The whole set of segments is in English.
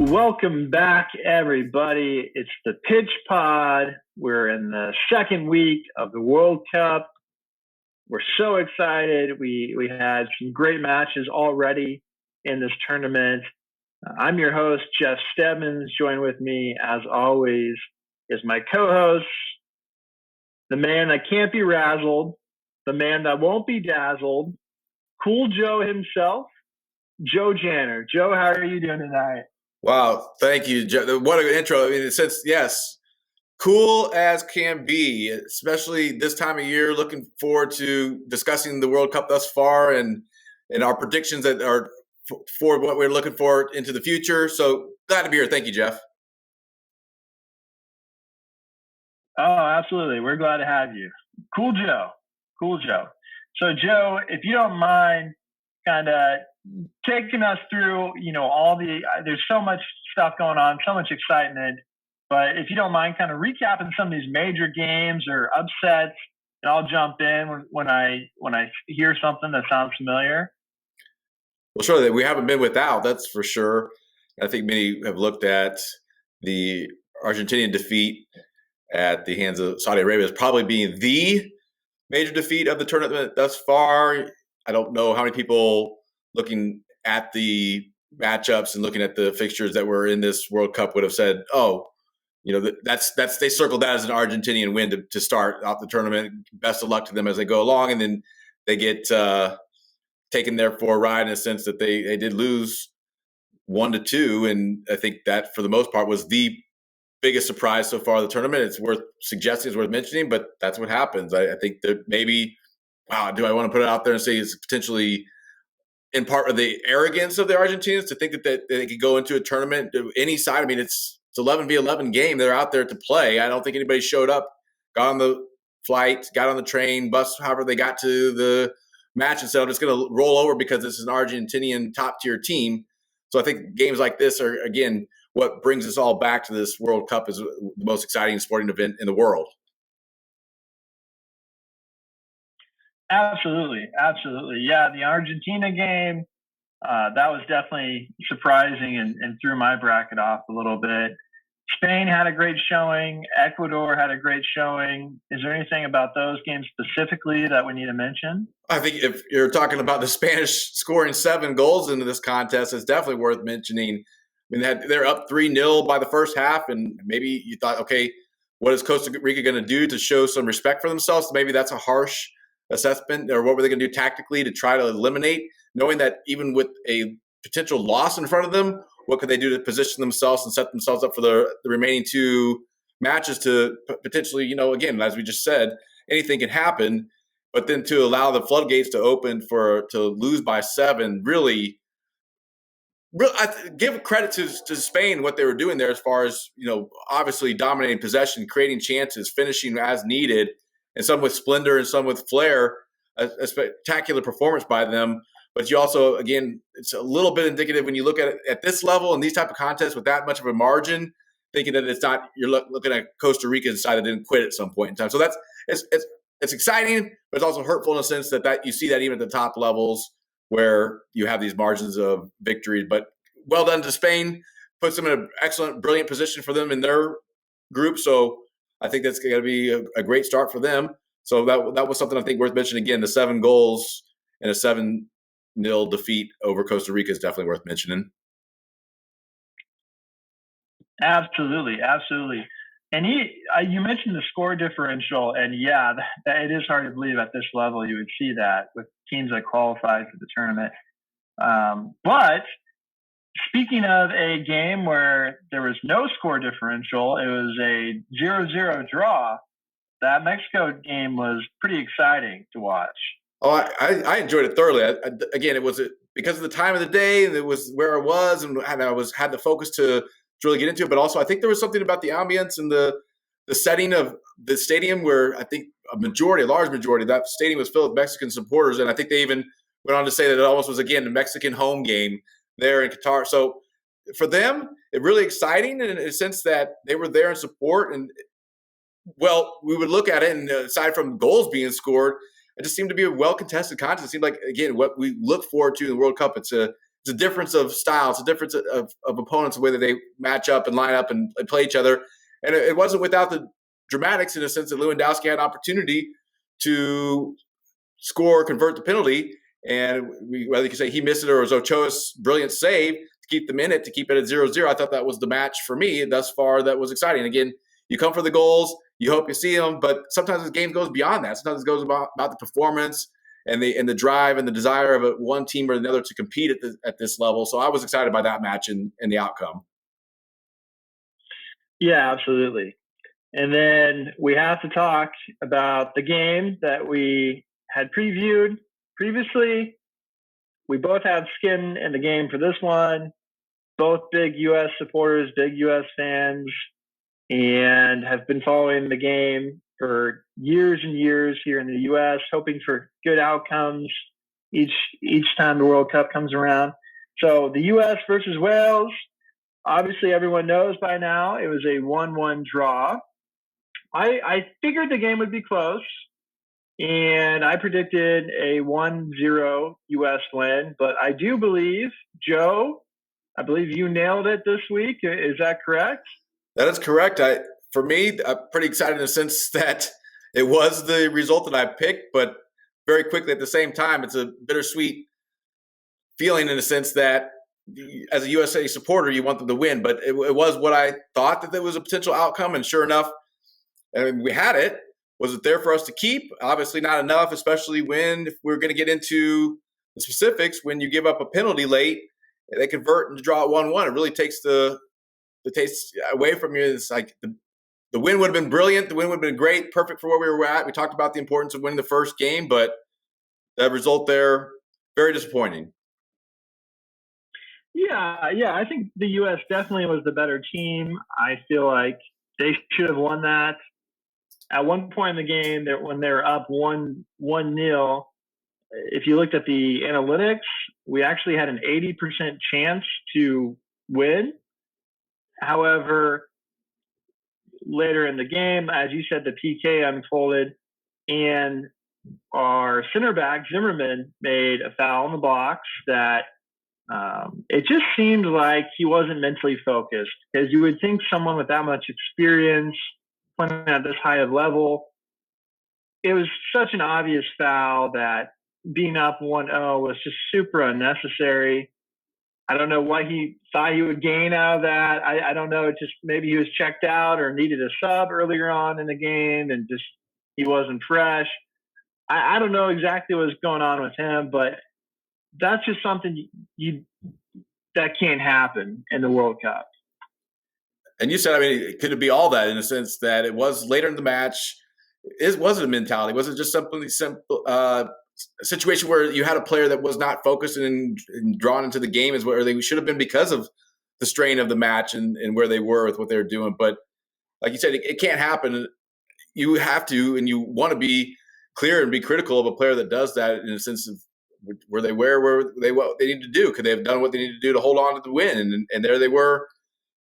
Welcome back, everybody. It's the Pitch Pod. We're in the second week of the World Cup. We're so excited. We had some great matches already in this tournament. I'm your host, Jeff Stebbins. Joined with me, as always, is my co-host, the man that can't be razzled, the man that won't be dazzled, Cool Joe himself, Joe Janner. Joe, how are you doing tonight? Wow, thank you, Joe. What an intro. I mean, it says, yes, cool as can be, especially this time of year. Looking forward to discussing the World Cup thus far and our predictions that are for what we're looking for into the future. So glad to be here. Thank you, Jeff. Oh, absolutely. We're glad to have you. Cool Joe. So, Joe, if you don't mind kind of taking us through, there's so much stuff going on, so much excitement. But if you don't mind kind of recapping some of these major games or upsets, and I'll jump in when I hear something that sounds familiar. Well, sure, we haven't been without, that's for sure. I think many have looked at the Argentinian defeat at the hands of Saudi Arabia as probably being the major defeat of the tournament thus far. I don't know how many people looking at the matchups and looking at the fixtures that were in this World Cup would have said, "Oh, that's they circled that as an Argentinian win to start out the tournament. Best of luck to them as they go along." And then they get taken there for a ride in a sense that they did lose 1-2, and I think that for the most part was the biggest surprise so far of the tournament. It's worth suggesting, it's worth mentioning, but that's what happens. I think that maybe, do I want to put it out there and say it's potentially in part of the arrogance of the Argentinians to think that they could go into a tournament to any side? I mean, it's 11v11 game. They're out there to play. I don't think anybody showed up, got on the flight, got on the train, bus, however they got to the match and said, I'm just going to roll over because this is an Argentinian top-tier team. So I think games like this are, again, what brings us all back to this World Cup is the most exciting sporting event in the world. Absolutely. Yeah, the Argentina game, that was definitely surprising and threw my bracket off a little bit. Spain had a great showing. Ecuador had a great showing. Is there anything about those games specifically that we need to mention? I think if you're talking about the Spanish scoring 7 goals into this contest, it's definitely worth mentioning. I mean, they're up 3-0 by the first half, and maybe you thought, okay, what is Costa Rica going to do to show some respect for themselves? Maybe that's a harsh assessment, or what were they going to do tactically to try to eliminate, knowing that even with a potential loss in front of them, what could they do to position themselves and set themselves up for the remaining 2 matches to potentially, again, as we just said, anything can happen, but then to allow the floodgates to open to lose by 7, really I give credit to Spain, what they were doing there as far as, obviously dominating possession, creating chances, finishing as needed, and some with splendor and some with flair, a spectacular performance by them. But you also, again, it's a little bit indicative when you look at it at this level and these type of contests with that much of a margin, thinking that it's not, you're looking at Costa Rica's side that didn't quit at some point in time. So it's exciting, but it's also hurtful in a sense that you see that even at the top levels where you have these margins of victory. But well done to Spain, puts them in an excellent, brilliant position for them in their group. So I think that's going to be a great start for them. So that was something I think worth mentioning. Again, the 7 goals and a 7-0 defeat over Costa Rica is definitely worth mentioning. Absolutely. And you mentioned the score differential, and yeah, it is hard to believe at this level you would see that with teams that qualified for the tournament. But speaking of a game where there was no score differential, it was a 0-0 draw. That Mexico game was pretty exciting to watch. Oh, I enjoyed it thoroughly. Again, it was because of the time of the day, and it was where I was, and I had the focus to really get into it. But also, I think there was something about the ambience and the setting of the stadium where I think a large majority of that stadium was filled with Mexican supporters, and I think they even went on to say that it almost was, again, a Mexican home game there in Qatar. So for them, it really exciting in a sense that they were there in support. And, well, we would look at it, and aside from goals being scored, it just seemed to be a well-contested contest. It seemed like, again, what we look forward to in the World Cup. It's a it's a difference of style. It's a difference of opponents, the way that they match up and line up and play each other. And it wasn't without the dramatics in a sense that Lewandowski had an opportunity to score, convert the penalty. And whether you can say he missed it or it was Ochoa's brilliant save to keep them in it, to keep it at 0-0, I thought that was the match for me thus far that was exciting. Again, you come for the goals, you hope you see them, but sometimes the game goes beyond that. Sometimes it goes about the performance and the drive and the desire of one team or another to compete at this level. So I was excited by that match and the outcome. Yeah, absolutely. And then we have to talk about the game that we had previewed previously. We both have skin in the game for this one. Both big U.S. supporters, big U.S. fans, and have been following the game for years and years here in the U.S., hoping for good outcomes each time the World Cup comes around. So the U.S. versus Wales, obviously everyone knows by now it was a 1-1 draw. I figured the game would be close, and I predicted a 1-0 U.S. win. But I do believe, Joe, I believe you nailed it this week. Is that correct? That is correct. For me, I'm pretty excited in the sense that it was the result that I picked, but very quickly at the same time, it's a bittersweet feeling in a sense that as a USA supporter, you want them to win. But it was what I thought that there was a potential outcome, and sure enough, we had it. Was it there for us to keep? Obviously not enough, especially if we're going to get into the specifics. When you give up a penalty late, they convert and draw it 1-1. It really takes the taste away from you. It's like the win would have been brilliant. The win would have been great, perfect for where we were at. We talked about the importance of winning the first game, but that result there, very disappointing. Yeah. I think the U.S. definitely was the better team. I feel like they should have won that. At one point in the game, when they were up 1-0, if you looked at the analytics, we actually had an 80% chance to win. However, later in the game, as you said, the PK unfolded, and our center back, Zimmerman, made a foul in the box that it just seemed like he wasn't mentally focused, because you would think someone with that much experience playing at this high of level, it was such an obvious foul that being up 1-0 was just super unnecessary. I don't know what he thought he would gain out of that. I don't know. Just maybe he was checked out or needed a sub earlier on in the game and just he wasn't fresh. I don't know exactly what was going on with him, but that's just something that can't happen in the World Cup. And you said, I mean, could it be all that in a sense that it was later in the match? Was it a mentality? Was it just something simple? A situation where you had a player that was not focused and drawn into the game is where they should have been because of the strain of the match and where they were with what they were doing. But like you said, it can't happen. You have to, and you want to be clear and be critical of a player that does that in a sense of where what they need to do. Could they have done what they need to do to hold on to the win? And there they were.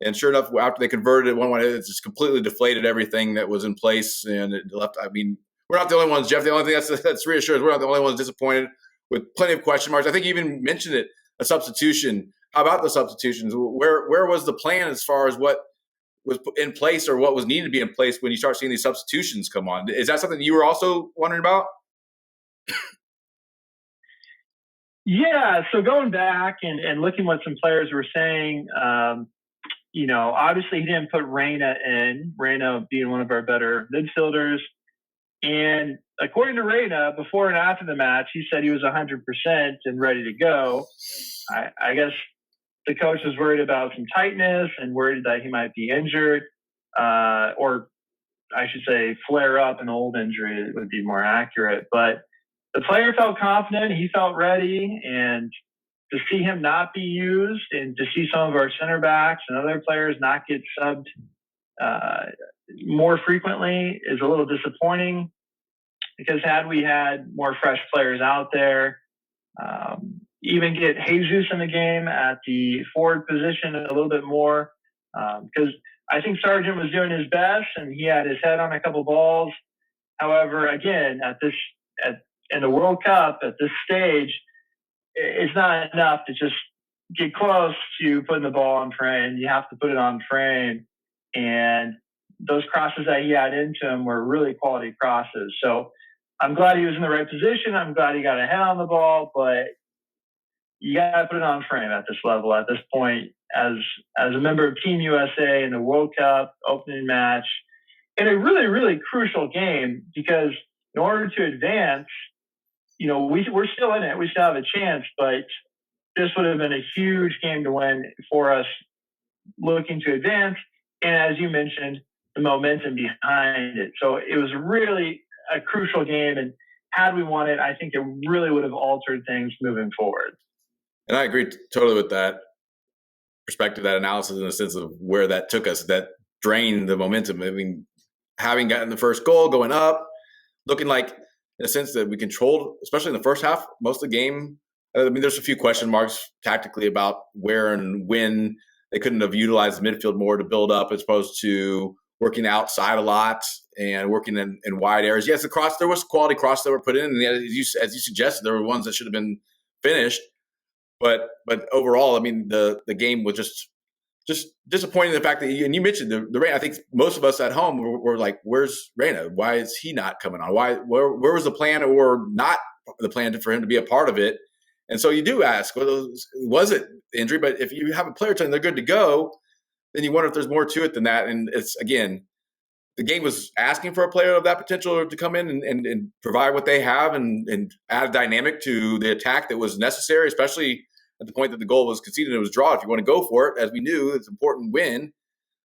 And sure enough, after they converted it 1-1, it just completely deflated everything that was in place. And it left, I mean, we're not the only ones, Jeff. The only thing that's reassuring is we're not the only ones disappointed with plenty of question marks. I think you even mentioned it, a substitution. How about the substitutions? Where was the plan as far as what was in place or what was needed to be in place when you start seeing these substitutions come on? Is that something you were also wondering about? Yeah, so going back and looking what some players were saying, obviously he didn't put Reyna in, Reyna being one of our better midfielders. And according to Reyna, before and after the match, he said he was 100% and ready to go. I guess the coach was worried about some tightness and worried that he might be injured, or I should say flare up an old injury would be more accurate. But the player felt confident. He felt ready. And to see him not be used and to see some of our center backs and other players not get subbed more frequently is a little disappointing, because had we had more fresh players out there, even get Jesus in the game at the forward position a little bit more, because I think Sargent was doing his best and he had his head on a couple balls. However, again, in the World Cup at this stage, it's not enough to just get close to putting the ball on frame, you have to put it on frame. And those crosses that he had into him were really quality crosses. So I'm glad he was in the right position. I'm glad he got a head on the ball, but you got to put it on frame at this level, at this point, as a member of Team USA in the World Cup opening match, in a really, really crucial game, because in order to advance, we're still in it. We still have a chance, but this would have been a huge game to win for us looking to advance. And as you mentioned, the momentum behind it. So it was really a crucial game. And had we won it, I think it really would have altered things moving forward. And I agree totally with that perspective, that analysis, in the sense of where that took us, that drained the momentum. I mean, having gotten the first goal, going up, looking like, in a sense, that we controlled, especially in the first half, most of the game. I mean, there's a few question marks tactically about where and when they couldn't have utilized the midfield more to build up, as opposed to working outside a lot and working in wide areas. Yes, there was quality crosses that were put in, and as you suggested, there were ones that should have been finished. But overall, I mean, the game was just disappointing. The fact that you mentioned the Reyna. I think most of us at home were like, "Where's Reyna? Why is he not coming on? Where was the plan, or not the plan for him to be a part of it?" And so you do ask, was it injury? But if you have a player telling they're good to go, then you wonder if there's more to it than that. And it's, again, the game was asking for a player of that potential to come in and provide what they have and add a dynamic to the attack that was necessary, especially at the point that the goal was conceded and it was drawn. If you want to go for it, as we knew, it's an important win.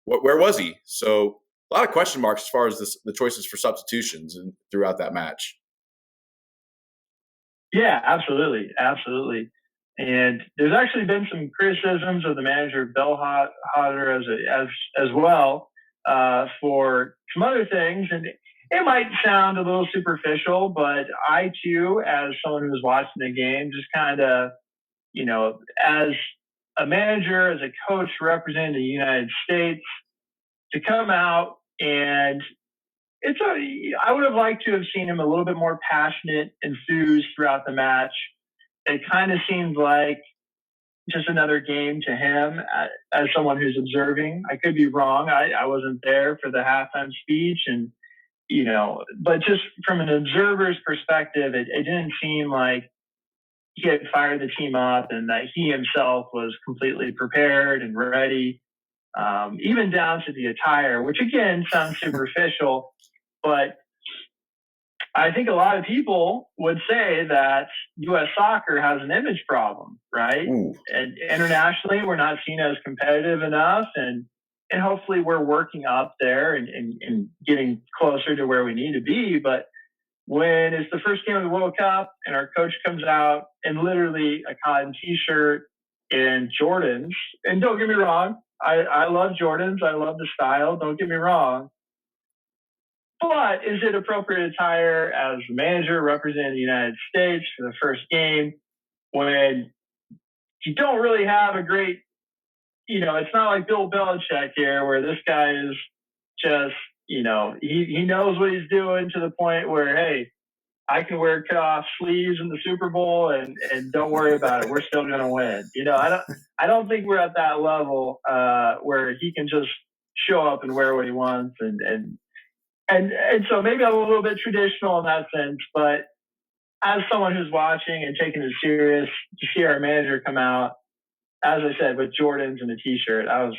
Where was he? So a lot of question marks as far as the choices for substitutions and throughout that match. Yeah, absolutely. Absolutely. And there's actually been some criticisms of the manager, Bellhotter, as well, for some other things. And it might sound a little superficial, but I, too, as someone who was watching the game, just kind of, as a manager, as a coach representing the United States, to come out and I would have liked to have seen him a little bit more passionate, enthused throughout the match. It kind of seemed like just another game to him as someone who's observing. I could be wrong. I wasn't there for the halftime speech, and but just from an observer's perspective, it didn't seem like he had fired the team up and that he himself was completely prepared and ready, even down to the attire, which again sounds superficial, but I think a lot of people would say that U.S. soccer has an image problem, right? Ooh. And internationally, we're not seen as competitive enough, and hopefully we're working up there and getting closer to where we need to be. But when it's the first game of the World Cup and our coach comes out in literally a cotton T-shirt and Jordans, and don't get me wrong, I love Jordans. I love the style. Don't get me wrong. But is it appropriate attire as the manager representing the United States for the first game when you don't really have a great, it's not like Bill Belichick here where this guy is just, he knows what he's doing to the point where, hey, I can wear cut-off sleeves in the Super Bowl and don't worry about it. We're still going to win. I don't think we're at that level where he can just show up and wear what he wants and so maybe I'm a little bit traditional in that sense, but as someone who's watching and taking it serious, to see our manager come out, as I said, with Jordans and a T-shirt, I was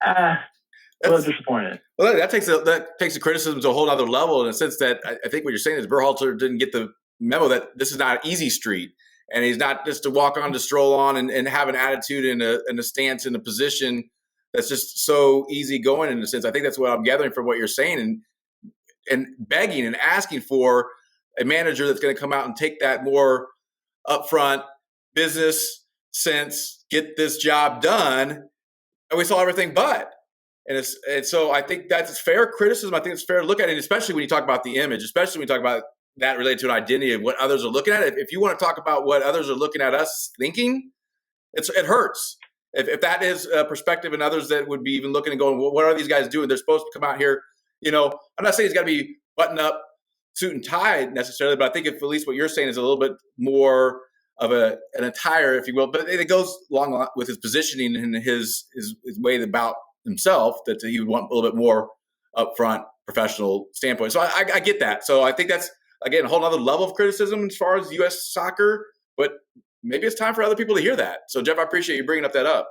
a little disappointed. Well, that takes the criticism to a whole other level, in a sense that I think what you're saying is Berhalter didn't get the memo that this is not an easy street, and he's not just to walk on, to stroll on, and have an attitude and a stance and a position that's just so easy going, in a sense. I think that's what I'm gathering from what you're saying, and begging and asking for a manager that's going to come out and take that more upfront business sense, get this job done. And we saw everything but. And so I think that's fair criticism. I think it's fair to look at it, especially when you talk about the image, especially when you talk about that related to an identity of what others are looking at. If you want to talk about what others are looking at us thinking, it hurts. If that is a perspective, and others that would be even looking and going, well, what are these guys doing? They're supposed to come out here. I'm not saying it's got to be button up, suit and tie necessarily, but I think if at least what you're saying is a little bit more an attire, if you will, but it goes along with his positioning and his way about himself, that he would want a little bit more upfront professional standpoint. So I get that. So I think that's, again, a whole other level of criticism as far as U.S. soccer, but maybe it's time for other people to hear that. So, Jeff, I appreciate you bringing that up.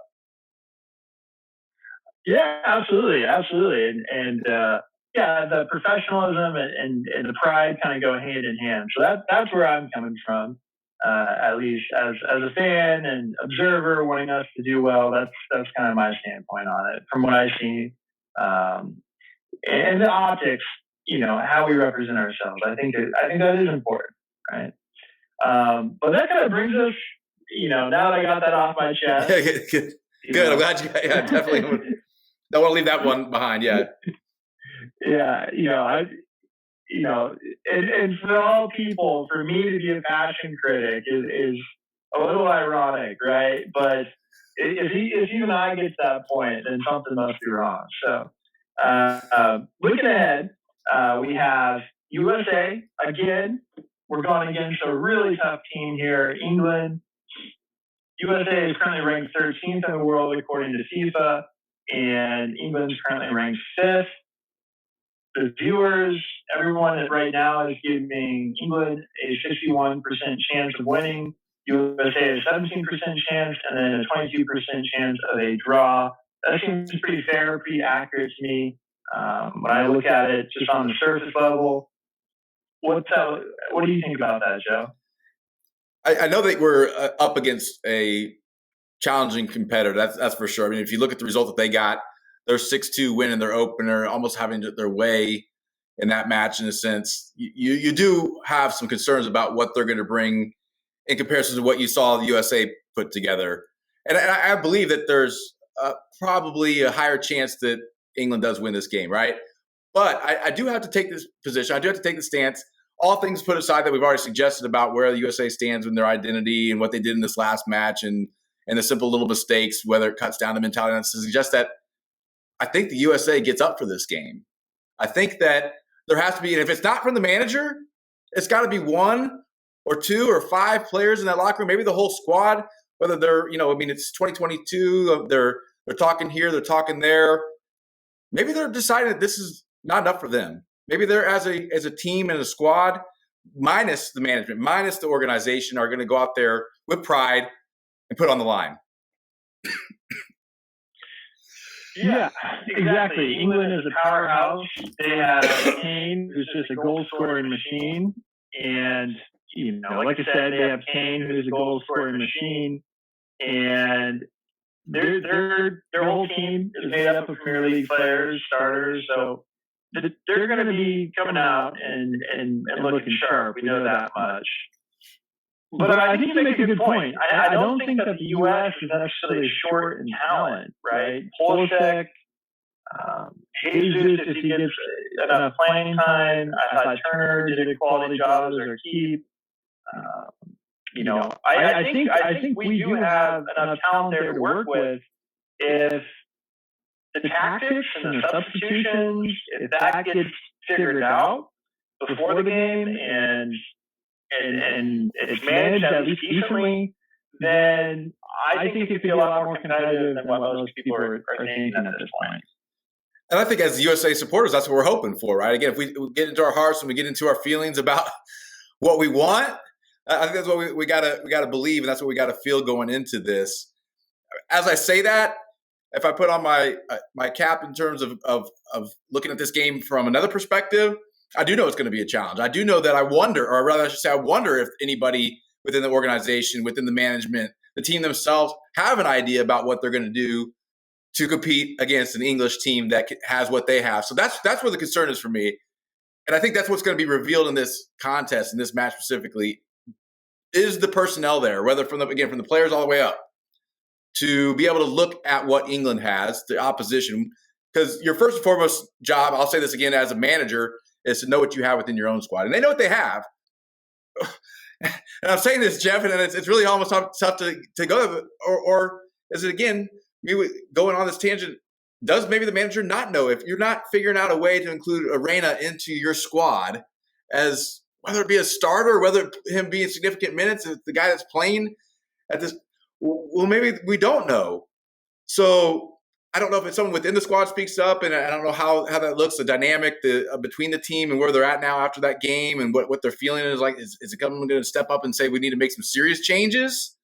Yeah, absolutely. And the professionalism and the pride kind of go hand in hand. So that's where I'm coming from, at least as a fan and observer, wanting us to do well. That's kind of my standpoint on it from what I see. And the optics, how we represent ourselves. I think that is important, right? But that kind of brings us, now that I got that off my chest. Good. I'm glad you. Yeah, definitely. Don't want to leave that one behind. Yeah. Yeah. And for all people, for me to be a fashion critic is a little ironic, right? But if you and I get to that point, then something must be wrong. So, looking ahead, we have USA again. We're going against a really tough team here, England. USA is currently ranked 13th in the world according to FIFA, and England's currently ranked 5th. The viewers, everyone right now is giving England a 61% chance of winning, USA a 17% chance, and then a 22% chance of a draw. That seems pretty fair, pretty accurate to me. When I look at it just on the surface level, what do you think about that, Joe? I know that we're up against a challenging competitor. That's for sure. I mean, if you look at the result that they got, their 6-2 win in their opener, almost having their way in that match in a sense. You do have some concerns about what they're going to bring in comparison to what you saw the USA put together. And I believe that there's probably a higher chance that England does win this game, right? But I do have to take this position. I do have to take the stance. All things put aside that we've already suggested about where the USA stands in their identity and what they did in this last match and the simple little mistakes, whether it cuts down the mentality, and to suggest that I think the USA gets up for this game. I think that there has to be, and if it's not from the manager, it's got to be 1 or 2 or 5 players in that locker room, maybe the whole squad, whether they're, it's 2022, they're talking here, they're talking there. Maybe they're deciding that this is not enough for them. Maybe they're as a team and a squad, minus the management, minus the organization, are going to go out there with pride and put on the line. Yeah, exactly. England is a powerhouse. They have Kane, who's just a goal-scoring machine, and like I said, they have Kane, who's a goal-scoring machine, and their whole team is made up of Premier League players, starters. So they're going to be coming out and looking sharp. We know that much. But I think you make a good point. I don't think that the U.S. is necessarily short in talent, right? Pulisic, Jesus, if he gets enough playing time. I thought Turner did a quality job as our keep. I think we do have enough talent there to work with if the tactics and the substitutions, if that gets figured out before the game and it's managed at least decently, then I think it could be a lot more competitive than what most people are thinking at this point. And I think as USA supporters, that's what we're hoping for, right? Again, if we get into our hearts and we get into our feelings about what we want, I think that's what we gotta believe, and that's what we gotta feel going into this. As I say that, if I put on my cap in terms of looking at this game from another perspective, I do know it's going to be a challenge. I do know that I wonder if anybody within the organization, within the management, the team themselves have an idea about what they're going to do to compete against an English team that has what they have. So that's where the concern is for me. And I think that's what's going to be revealed in this contest, in this match specifically, is the personnel there, whether from the players all the way up, to be able to look at what England has, the opposition. Because your first and foremost job, I'll say this again as a manager, is to know what you have within your own squad. And they know what they have. And I'm saying this, Jeff, and it's really almost tough to go. Or is it, again, me going on this tangent, does maybe the manager not know if you're not figuring out a way to include Arena into your squad as whether it be a starter, whether him be in significant minutes, the guy that's playing at this, well, maybe we don't know. So I don't know if it's someone within the squad speaks up, and I don't know how that looks, the dynamic between the team and where they're at now after that game and what their feeling is like. Is it going to step up and say we need to make some serious changes?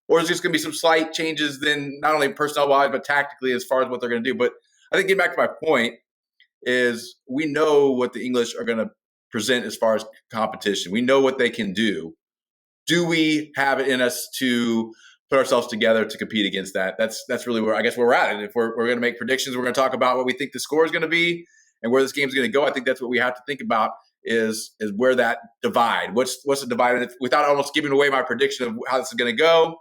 Or is it just going to be some slight changes then, not only personnel-wise, but tactically as far as what they're going to do? But I think getting back to my point is we know what the English are going to present as far as competition. We know what they can do. Do we have it in us to put ourselves together to compete against that? That's really where we're at. And if we're going to make predictions, we're going to talk about what we think the score is going to be and where this game is going to go. I think that's what we have to think about is where that divide. What's the divide? Without almost giving away my prediction of how this is going to go.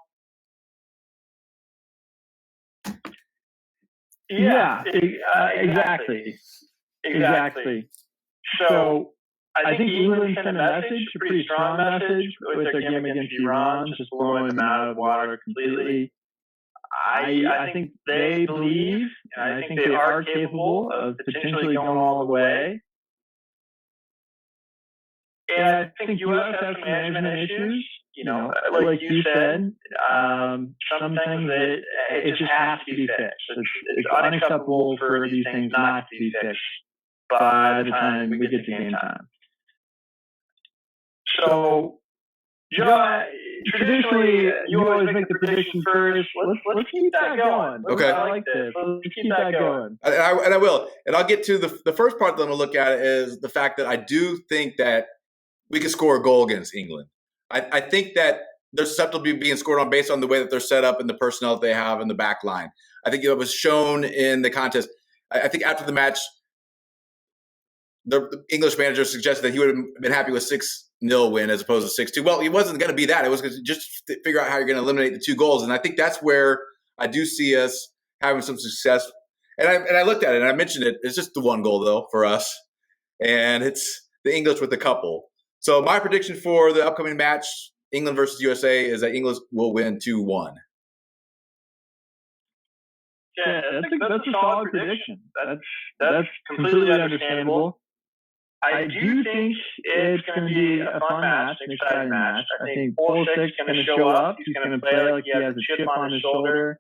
Yeah, exactly. So I think England sent a message, a pretty strong message, with their game against Iran, just blowing them out of the water completely. I think they believe, and I think they are capable of potentially going all the way. And I think U.S. has some management issues. Like you said, some things that it just has to be fixed. It's unacceptable for these things not to be fixed by the time we get to game time. So, traditionally, you always make the prediction first. Let's keep that going. Okay. I like this. Let's keep that going. And I will. And I'll get to the first part that I'm going to look at is the fact that I do think that we can score a goal against England. I think that they're susceptible to being scored on based on the way that they're set up and the personnel that they have in the back line. I think it was shown in the contest. I think after the match, the English manager suggested that he would have been happy with 6-0 win as opposed to 6-2. Well, it wasn't going to be that. It was going to just figure out how you're going to eliminate the 2 goals. And I think that's where I do see us having some success. And I looked at it and I mentioned it. It's just the 1 goal, though, for us. And it's the English with a couple. So my prediction for the upcoming match, England versus USA, is that England will win 2-1. Yeah, that's a solid prediction. That's completely understandable. I do think it's going to be a fun match, an exciting match. I think Pulisic's going to show up. He's going to play like he has a chip on his shoulder.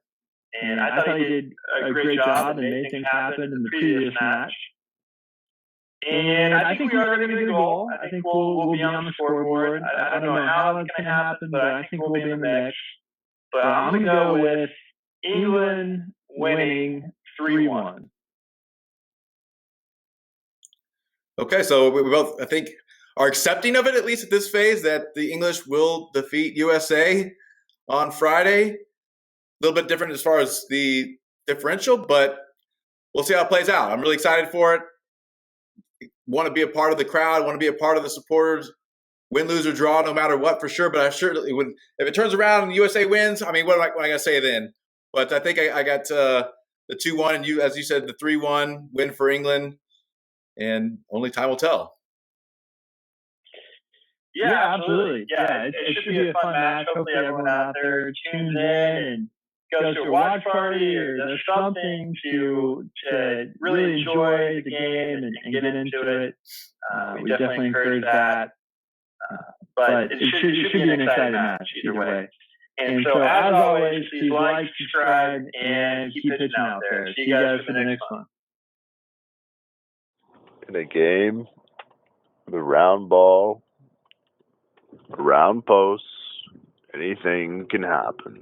And I thought he did a great job and made things happen in the previous match. And I think we are going to get a goal. I think we'll be on the scoreboard. I don't know how it's going to happen, but I think we'll be in the mix. But I'm going to go with England winning 3-1. Okay, so we both, I think, are accepting of it, at least at this phase, that the English will defeat USA on Friday. A little bit different as far as the differential, but we'll see how it plays out. I'm really excited for it. Want to be a part of the crowd, want to be a part of the supporters, win, lose, or draw, no matter what, for sure. But I surely would, if it turns around and USA wins, I mean, what am I going to say then? But I think I got the 2-1, and as you said, the 3-1 win for England, and only time will tell. Yeah, absolutely. Yeah, it should be a fun match. Hopefully everyone out there tunes in and goes to a watch party or does something to really enjoy the game and get into it. We definitely encourage that. But it should be an exciting match either way. And so, as always, please like, subscribe, and keep pitching out there. See you guys for the next one. In a game with a round ball, round posts, anything can happen.